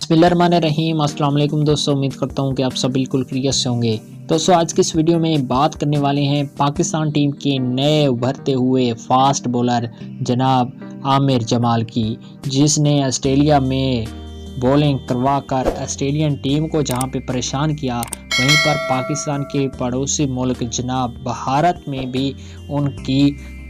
बिस्मिल्लाहिर्रहमानिर्रहीम। अस्सलाम वालेकुम दोस्तों, उम्मीद करता हूँ कि आप सब बिल्कुल खैरियत से होंगे। दोस्तों, आज की इस वीडियो में बात करने वाले हैं पाकिस्तान टीम के नए उभरते हुए फास्ट बॉलर जनाब आमिर जमाल की, जिसने ऑस्ट्रेलिया में बॉलिंग करवा कर ऑस्ट्रेलियन टीम को जहां पे परेशान किया, वहीं पर पाकिस्तान के पड़ोसी मुल्क जनाब भारत में भी उनकी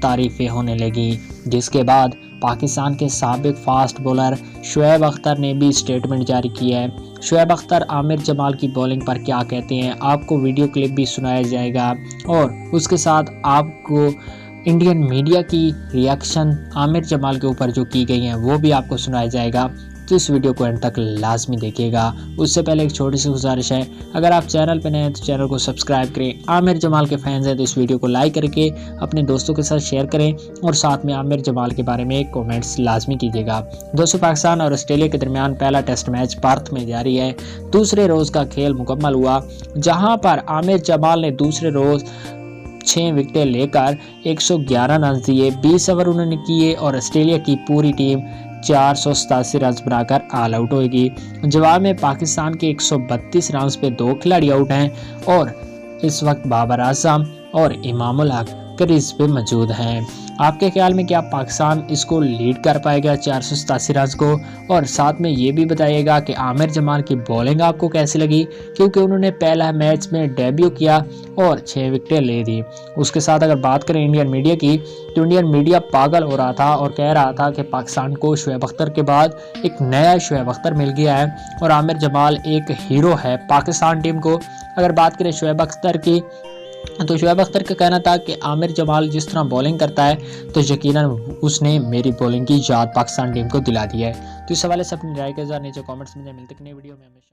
तारीफ़ें होने लगी। जिसके बाद पाकिस्तान के साबिक फास्ट बॉलर शुएब अख्तर ने भी स्टेटमेंट जारी किया है। शुएब अख्तर आमिर जमाल की बॉलिंग पर क्या कहते हैं, आपको वीडियो क्लिप भी सुनाया जाएगा और उसके साथ आपको इंडियन मीडिया की रिएक्शन आमिर जमाल के ऊपर जो की गई हैं वो भी आपको सुनाया जाएगा। तो इस वीडियो को एंड तक लाजमी देखिएगा। उससे पहले एक छोटी सी गुजारिश है, अगर आप चैनल पर नए हैं तो चैनल को सब्सक्राइब करें। आमिर जमाल के फैंस हैं तो इस वीडियो को लाइक करके अपने दोस्तों के साथ शेयर करें और साथ में आमिर जमाल के बारे में कमेंट्स लाजमी कीजिएगा। दोस्तों, पाकिस्तान और ऑस्ट्रेलिया के दरमियान पहला टेस्ट मैच पर्थ में जारी है। दूसरे रोज़ का खेल मुकम्मल हुआ, जहाँ पर आमिर जमाल ने दूसरे रोज़ 6 विकेटें लेकर 111 रन दिए, 20 ओवर उन्होंने किए और ऑस्ट्रेलिया की पूरी टीम 487 रन बनाकर ऑल आउट होगी। जवाब में पाकिस्तान के 132 रन पे 2 खिलाड़ी आउट हैं और इस वक्त बाबर आजम और इमामुल हक क्रीज पे मौजूद हैं। आपके ख्याल में क्या पाकिस्तान इसको लीड कर पाएगा 487 रन को? और साथ में ये भी बताइएगा कि आमिर जमाल की बॉलिंग आपको कैसी लगी, क्योंकि उन्होंने पहला मैच में डेब्यू किया और 6 विकेटें ले दी। उसके साथ अगर बात करें इंडियन मीडिया की, तो इंडियन मीडिया पागल हो रहा था और कह रहा था कि पाकिस्तान को शुएब अख्तर के बाद एक नया शुएब अख्तर मिल गया है और आमिर जमाल एक हीरो है पाकिस्तान टीम को। अगर बात करें शुएब अख्तर की, तो शुएब अख्तर का कहना था कि आमिर जमाल जिस तरह बॉलिंग करता है तो यकीनन उसने मेरी बॉलिंग की याद पाकिस्तान टीम को दिला दी है। तो इस हवाले से अपनी राय के साथ नीचे कमेंट्स में मिलते हैं नई वीडियो में। हमेशा